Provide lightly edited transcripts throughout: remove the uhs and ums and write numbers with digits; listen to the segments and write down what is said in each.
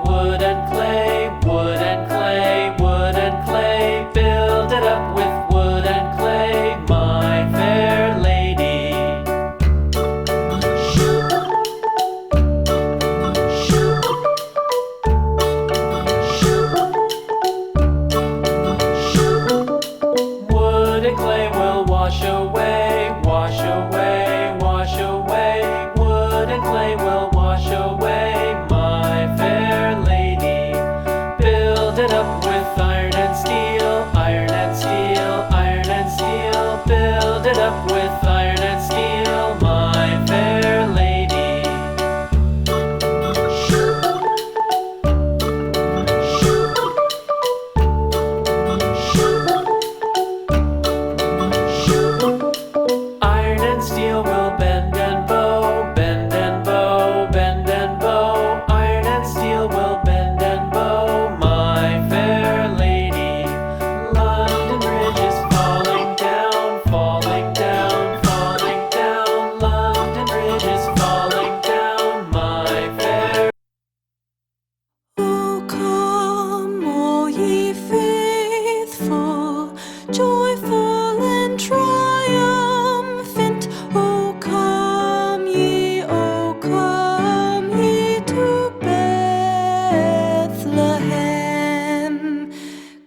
wood and clay, wood and clay, wood and clay. Build it up with wood and clay, my fair lady. Wood and clay will wash away, wash away, wash away. Wood and clay will wash away, my fair lady. Build it up with iron and steel, iron and steel, iron and steel. Build it up with iron and steel, my fair lady. Iron and steel will bend and bow, bend and bow, bend and bow. Iron and steel will bend and bow, my fair lady. London Bridge is falling down, falling down, falling down. London Bridge is falling down, my fair. O come, all ye faithful, joyful and triumphant. O come ye to Bethlehem.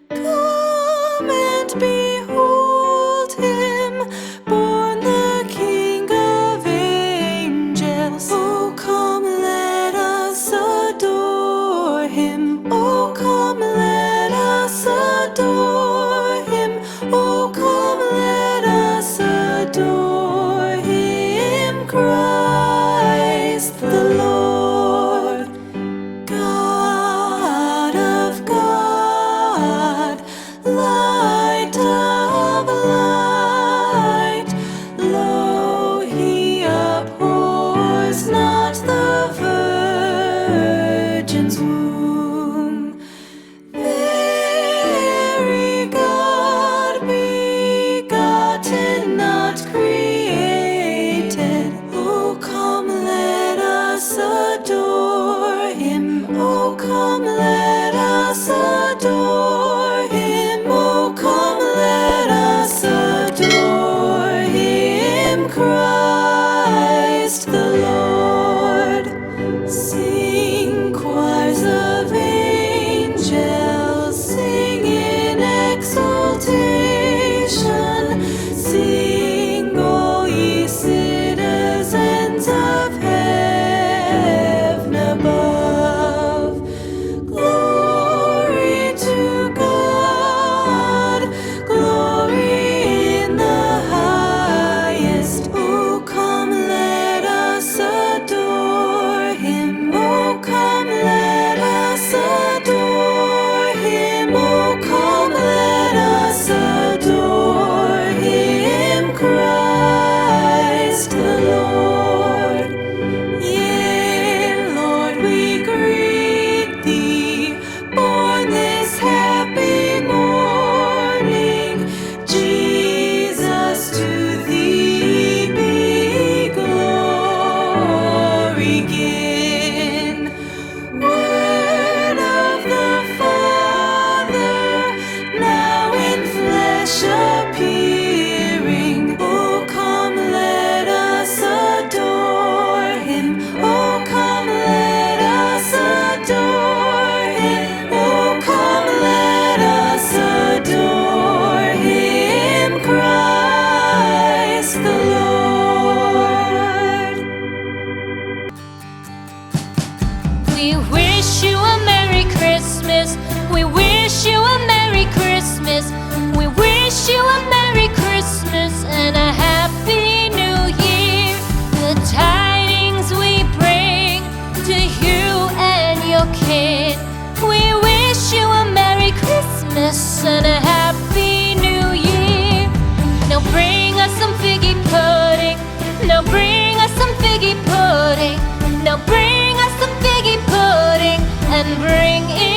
Come and behold him, born the King of angels. O come, let us adore him. O come, let us adore him. O come, let us adore him, Christ the Lord. God of God, light of light, lo, he abhors not the virgin's womb. Very God begotten, not created. O come, let us adore him. O come, let us adore him. O come, let us adore him, Christ the Lord. Sing, choirs of angels, sing in exultation. Sing, all ye citizens of heaven above. Glory to God, glory in the highest. O come, let us adore him. O come, let us adore him. O come, let us adore him, Christ the Lord. Yea, Lord, we greet thee, born this happy morning. Jesus, to thee be glory given. Word of the Father, now in flesh appearing. O come, let us adore him. O come, let us adore him. O come, let us adore him, Christ the Lord. We wish you a Merry Christmas. We wish you a Merry Christmas. We wish you a Merry Christmas and a Happy New Year. The tidings we bring to you and your kid. We wish you a Merry Christmas and a Happy New Year. Now bring us some figgy pudding. Now bring us some figgy pudding. Now bring us some figgy pudding and bring it